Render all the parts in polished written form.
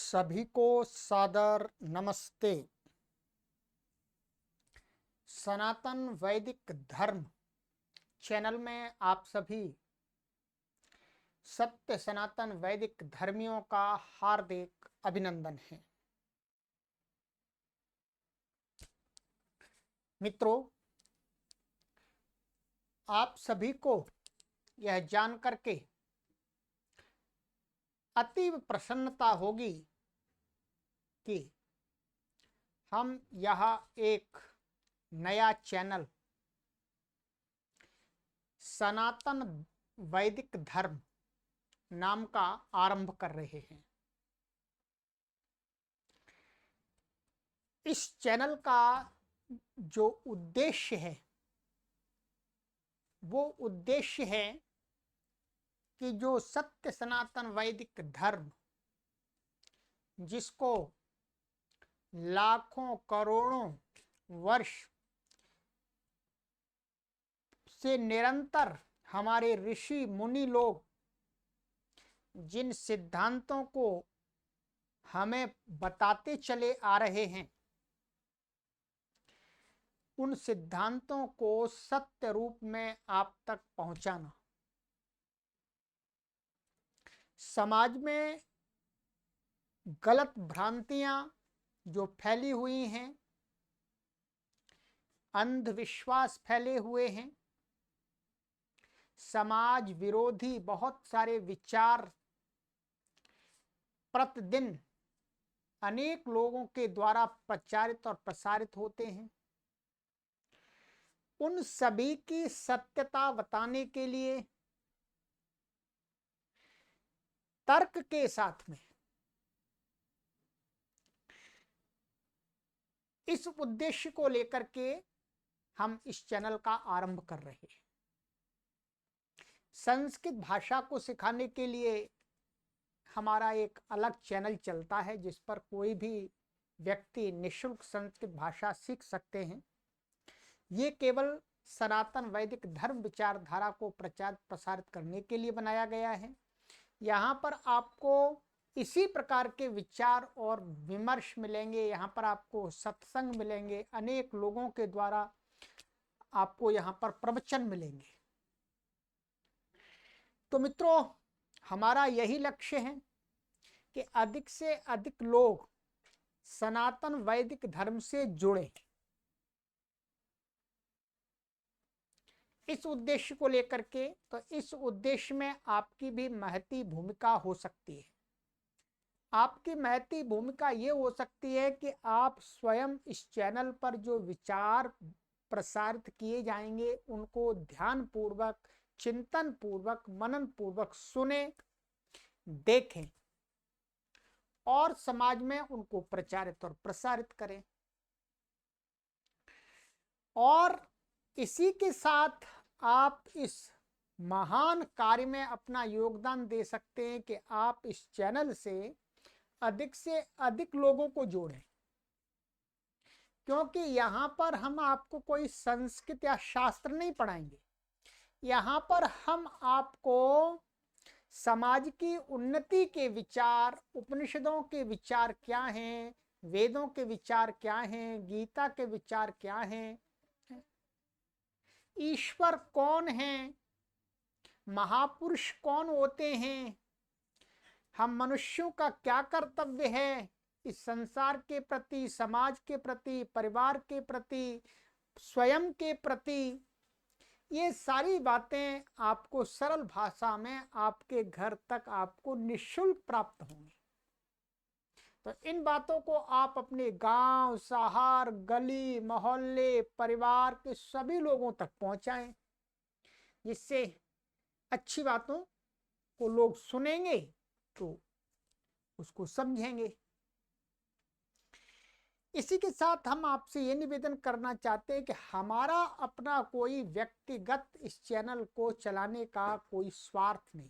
सभी को सादर नमस्ते। सनातन वैदिक धर्म चैनल में आप सभी सत्य सनातन वैदिक धर्मियों का हार्दिक अभिनंदन है। मित्रों, आप सभी को यह जान करके अतीव प्रसन्नता होगी कि हम यहाँ एक नया चैनल सनातन वैदिक धर्म नाम का आरंभ कर रहे हैं। इस चैनल का जो उद्देश्य है वो उद्देश्य है कि जो सत्य सनातन वैदिक धर्म जिसको लाखों करोड़ों वर्ष से निरंतर हमारे ऋषि मुनि लोग जिन सिद्धांतों को हमें बताते चले आ रहे हैं, उन सिद्धांतों को सत्य रूप में आप तक पहुंचाना। समाज में गलत भ्रांतियां जो फैली हुई हैं, अंधविश्वास फैले हुए हैं, समाज विरोधी बहुत सारे विचार प्रतिदिन अनेक लोगों के द्वारा प्रचारित और प्रसारित होते हैं। उन सभी की सत्यता बताने के लिए तर्क के साथ में इस उद्देश्य को लेकर के हम इस चैनल का आरंभ कर रहे हैं। संस्कृत भाषा को सिखाने के लिए हमारा एक अलग चैनल चलता है जिस पर कोई भी व्यक्ति निःशुल्क संस्कृत भाषा सीख सकते हैं। ये केवल सनातन वैदिक धर्म विचारधारा को प्रचार प्रसारित करने के लिए बनाया गया है। यहाँ पर आपको इसी प्रकार के विचार और विमर्श मिलेंगे, यहाँ पर आपको सत्संग मिलेंगे, अनेक लोगों के द्वारा आपको यहाँ पर प्रवचन मिलेंगे। तो मित्रों, हमारा यही लक्ष्य है कि अधिक से अधिक लोग सनातन वैदिक धर्म से जुड़े। इस उद्देश्य को लेकर के, तो इस उद्देश्य में आपकी भी महती भूमिका हो सकती है। आपकी महती भूमिका ये हो सकती है कि आप स्वयं इस चैनल पर जो विचार प्रसारित किए जाएंगे उनको ध्यान पूर्वक, चिंतन पूर्वक, मनन पूर्वक सुने, देखें और समाज में उनको प्रचारित और प्रसारित करें। और इसी के साथ आप इस महान कार्य में अपना योगदान दे सकते हैं कि आप इस चैनल से अधिक लोगों को जोड़ें, क्योंकि यहाँ पर हम आपको कोई संस्कृत या शास्त्र नहीं पढ़ाएंगे। यहाँ पर हम आपको समाज की उन्नति के विचार, उपनिषदों के विचार क्या हैं, वेदों के विचार क्या हैं, गीता के विचार क्या हैं, ईश्वर कौन है, महापुरुष कौन होते हैं, हम मनुष्यों का क्या कर्तव्य है इस संसार के प्रति, समाज के प्रति, परिवार के प्रति, स्वयं के प्रति, ये सारी बातें आपको सरल भाषा में आपके घर तक आपको निःशुल्क प्राप्त होंगी। तो इन बातों को आप अपने गांव, शहर, गली, मोहल्ले, परिवार के सभी लोगों तक पहुंचाएं, जिससे अच्छी बातों को लोग सुनेंगे तो उसको समझेंगे। इसी के साथ हम आपसे ये निवेदन करना चाहते हैं कि हमारा अपना कोई व्यक्तिगत इस चैनल को चलाने का कोई स्वार्थ नहीं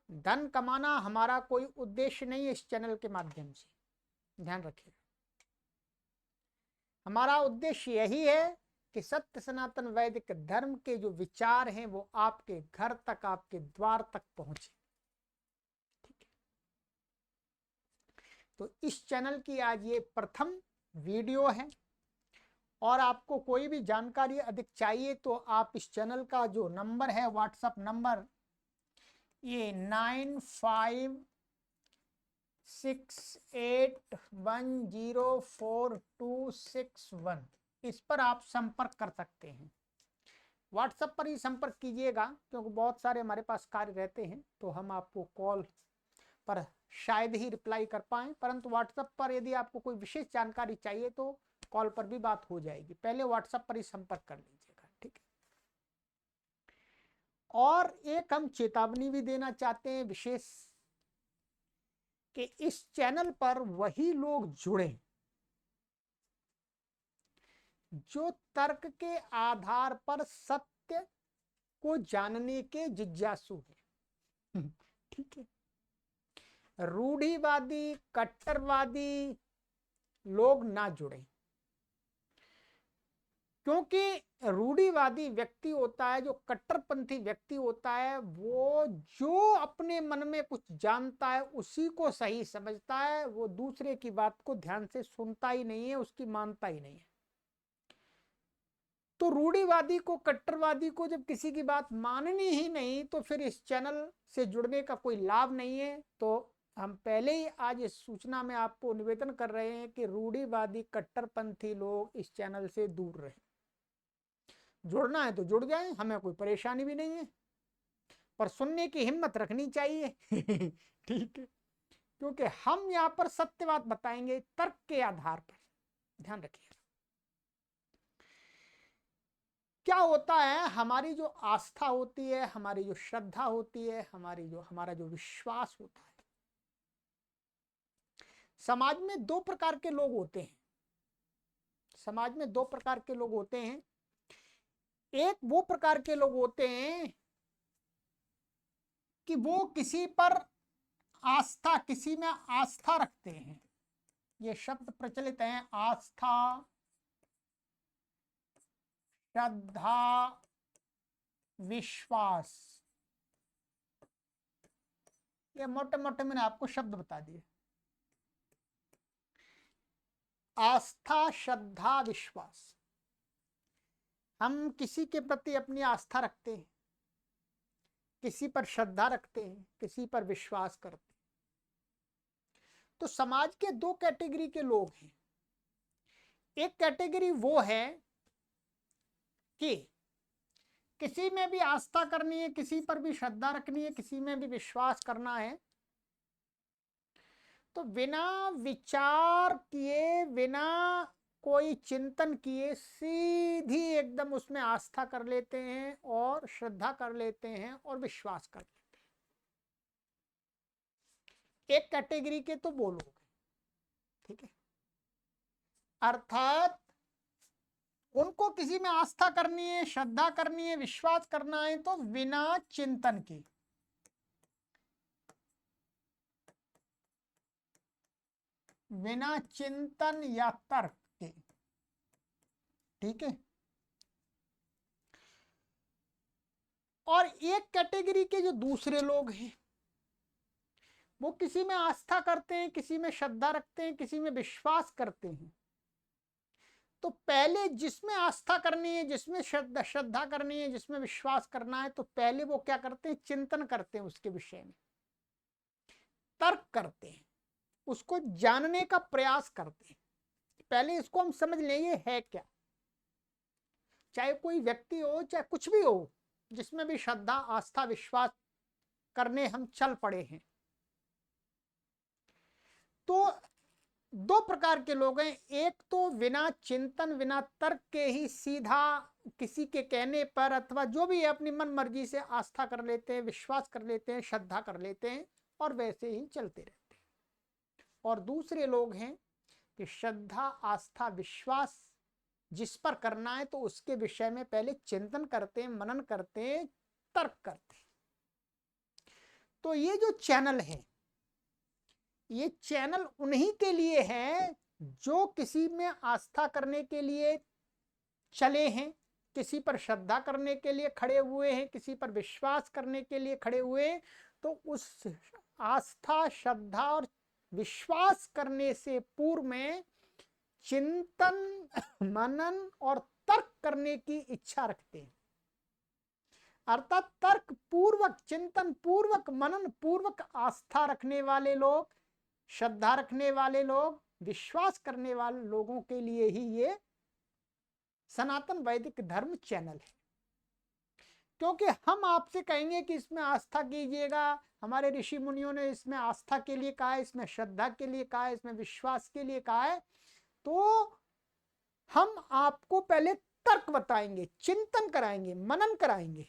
है। धन कमाना हमारा कोई उद्देश्य नहीं है इस चैनल के माध्यम से, ध्यान रखिएगा। हमारा उद्देश्य यही है कि सत्य सनातन वैदिक धर्म के जो विचार हैं वो आपके घर तक, आपके द्वार तक पहुंचे। ठीक है। तो इस चैनल की आज ये प्रथम वीडियो है, और आपको कोई भी जानकारी अधिक चाहिए तो आप इस चैनल का जो नंबर है, व्हाट्सएप नंबर, ये 9568104261, इस पर आप संपर्क कर सकते हैं। व्हाट्सएप पर ही संपर्क कीजिएगा, क्योंकि बहुत सारे हमारे पास कार्य रहते हैं, तो हम आपको कॉल पर शायद ही रिप्लाई कर पाएँ, परंतु व्हाट्सएप पर यदि आपको कोई विशेष जानकारी चाहिए तो कॉल पर भी बात हो जाएगी। पहले व्हाट्सएप पर ही संपर्क कर लीजिएगा, ठीक है। और एक हम चेतावनी भी देना चाहते हैं विशेष, कि इस चैनल पर वही लोग जुड़े जो तर्क के आधार पर सत्य को जानने के जिज्ञासु हैं, ठीक है। रूढ़िवादी, कट्टरवादी लोग ना जुड़े, क्योंकि रूढ़िवादी व्यक्ति होता है, जो कट्टरपंथी व्यक्ति होता है, वो जो अपने मन में कुछ जानता है उसी को सही समझता है, वो दूसरे की बात को ध्यान से सुनता ही नहीं है, उसकी मानता ही नहीं है। तो रूढ़िवादी को, कट्टरवादी को जब किसी की बात माननी ही नहीं, तो फिर इस चैनल से जुड़ने का कोई लाभ नहीं है। तो हम पहले ही आज इस सूचना में आपको निवेदन कर रहे हैं कि रूढ़िवादी, कट्टरपंथी लोग इस चैनल से दूर रहें। जुड़ना है तो जुड़ जाएं, हमें कोई परेशानी भी नहीं है, पर सुनने की हिम्मत रखनी चाहिए ठीक है, क्योंकि हम यहाँ पर सत्य बात बताएंगे तर्क के आधार पर। ध्यान रखिए, क्या होता है, हमारी जो आस्था होती है, हमारी जो श्रद्धा होती है, हमारा जो विश्वास होता है, समाज में दो प्रकार के लोग होते हैं। समाज में दो प्रकार के लोग होते हैं। एक वो प्रकार के लोग होते हैं कि वो किसी पर आस्था, किसी में आस्था रखते हैं। ये शब्द प्रचलित हैं, आस्था, श्रद्धा, विश्वास। ये मोटे मोटे मैंने आपको शब्द बता दिए। आस्था, श्रद्धा, विश्वास। हम किसी के प्रति अपनी आस्था रखते हैं, किसी पर श्रद्धा रखते हैं, किसी पर विश्वास करते हैं। तो समाज के दो कैटेगरी के लोग हैं। एक कैटेगरी वो है कि किसी में भी आस्था करनी है, किसी पर भी श्रद्धा रखनी है, किसी में भी विश्वास करना है, तो बिना विचार किए, बिना कोई चिंतन किए सीधी एकदम उसमें आस्था कर लेते हैं और श्रद्धा कर लेते हैं और विश्वास कर लेते हैं। एक कैटेगरी के तो वो लोग, ठीक है, अर्थात उनको किसी में आस्था करनी है, श्रद्धा करनी है, विश्वास करना है, तो बिना चिंतन के, बिना चिंतन या तर्क के, ठीक है। और एक कैटेगरी के जो दूसरे लोग हैं, वो किसी में आस्था करते हैं, किसी में श्रद्धा रखते हैं, किसी में विश्वास करते हैं। तो पहले जिसमें आस्था करनी है, जिसमें श्रद्धा करनी है, जिसमें विश्वास करना है, तो पहले वो क्या करते हैं, चिंतन करते हैं, उसके विषय में तर्क करते हैं, उसको जानने का प्रयास करते हैं। पहले इसको हम समझ लें ये है क्या। चाहे कोई व्यक्ति हो, चाहे कुछ भी हो, जिसमें भी श्रद्धा, आस्था, विश्वास करने हम चल पड़े हैं, तो दो प्रकार के लोग हैं। एक तो बिना चिंतन, बिना तर्क के ही सीधा किसी के कहने पर अथवा जो भी है अपनी मन मर्जी से आस्था कर लेते हैं, विश्वास कर लेते हैं, श्रद्धा कर लेते हैं और वैसे ही चलते रहते हैं। और दूसरे लोग हैं कि श्रद्धा, आस्था, विश्वास जिस पर करना है तो उसके विषय में पहले चिंतन करते हैं, मनन करते हैं, तर्क करते हैं। तो ये जो चैनल है, ये चैनल उन्हीं के लिए है जो किसी में आस्था करने के लिए चले हैं, किसी पर श्रद्धा करने के लिए खड़े हुए हैं, किसी पर विश्वास करने के लिए खड़े हुए हैं। तो उस आस्था, श्रद्धा और विश्वास करने से पूर्व में चिंतन, मनन और तर्क करने की इच्छा रखते हैं। अर्थात तर्क पूर्वक, चिंतन पूर्वक, मनन पूर्वक आस्था रखने वाले लोग, श्रद्धा रखने वाले लोग, विश्वास करने वाले लोगों के लिए ही ये सनातन वैदिक धर्म चैनल है। क्योंकि हम आपसे कहेंगे कि इसमें आस्था कीजिएगा, हमारे ऋषि मुनियों ने इसमें आस्था के लिए कहा है, इसमें श्रद्धा के लिए कहा है, इसमें विश्वास के लिए कहा है, तो हम आपको पहले तर्क बताएंगे, चिंतन कराएंगे, मनन कराएंगे।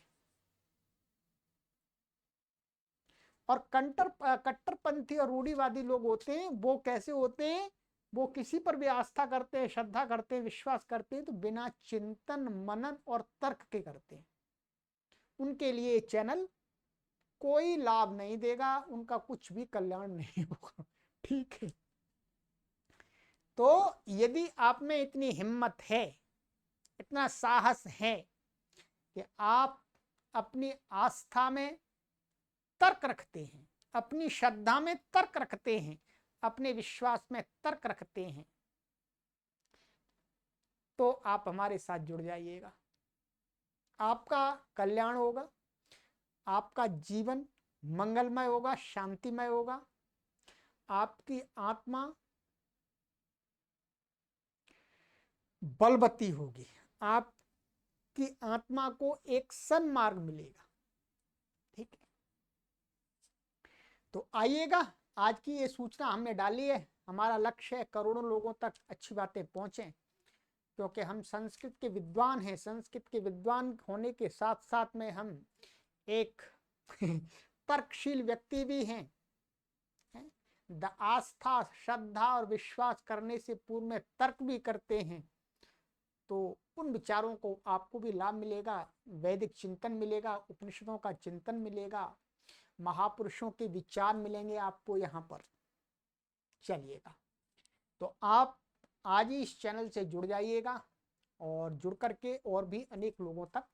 और कट्टरपंथी और रूढ़िवादी लोग होते हैं, वो कैसे होते हैं, वो किसी पर भी आस्था करते हैं, श्रद्धा करते हैं, विश्वास करते हैं, तो बिना चिंतन, मनन और तर्क के करते हैं। उनके लिए चैनल कोई लाभ नहीं देगा, उनका कुछ भी कल्याण नहीं होगा। ठीक है। तो यदि आप में इतनी हिम्मत है, इतना साहस है कि आप अपनी आस्था में तर्क रखते हैं, अपनी श्रद्धा में तर्क रखते हैं, अपने विश्वास में तर्क रखते हैं, तो आप हमारे साथ जुड़ जाइएगा। आपका कल्याण होगा, आपका जीवन मंगलमय होगा, शांतिमय होगा, आपकी आत्मा बलवती होगी, आपकी आत्मा को एक सन्मार्ग मिलेगा। ठीक है। तो आइएगा, आज की ये सूचना हमने डाली है, हमारा लक्ष्य है करोड़ों लोगों तक अच्छी बातें पहुंचें, क्योंकि हम संस्कृत के विद्वान हैं। संस्कृत के विद्वान होने के साथ साथ में हम एक तर्कशील व्यक्ति भी हैं। आस्था, श्रद्धा और विश्वास करने से पूर्व में तर्क भी करते हैं, तो उन विचारों को आपको भी लाभ मिलेगा, वैदिक चिंतन मिलेगा, उपनिषदों का चिंतन मिलेगा, महापुरुषों के विचार मिलेंगे आपको यहाँ पर। चलिएगा, तो आप आज ही इस चैनल से जुड़ जाइएगा और जुड़ करके और भी अनेक लोगों तक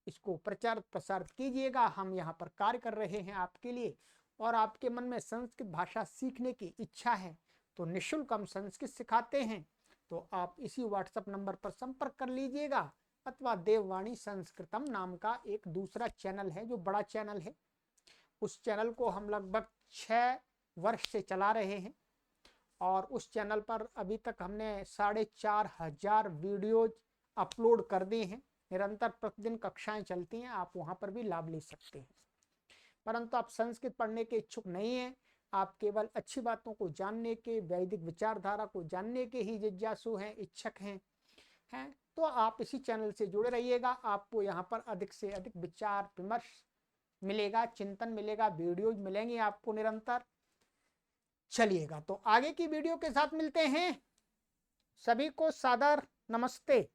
इसको प्रचार प्रसार कीजिएगा। हम यहाँ पर कार्य कर रहे हैं आपके लिए, और आपके मन में संस्कृत भाषा सीखने की इच्छा है तो निःशुल्क हम संस्कृत सिखाते हैं। तो आप इसी व्हाट्सएप नंबर पर संपर्क कर लीजिएगा, अथवा देववाणी संस्कृतम नाम का एक दूसरा चैनल है जो बड़ा चैनल है, उस चैनल को हम लगभग 6 वर्ष से चला रहे हैं, और उस चैनल पर अभी तक हमने 4,500 वीडियोज अपलोड कर दिए हैं। निरंतर प्रतिदिन कक्षाएं चलती हैं, आप वहां पर भी लाभ ले सकते हैं। परंतु आप संस्कृत पढ़ने के इच्छुक नहीं हैं, आप केवल अच्छी बातों को जानने के, वैदिक विचारधारा को जानने के ही जिज्ञासु हैं, इच्छुक हैं, तो आप इसी चैनल से जुड़े रहिएगा। आपको यहाँ पर अधिक से अधिक विचार विमर्श मिलेगा, चिंतन मिलेगा, वीडियोज मिलेंगे आपको निरंतर। चलिएगा, तो आगे की वीडियो के साथ मिलते हैं। सभी को सादर नमस्ते।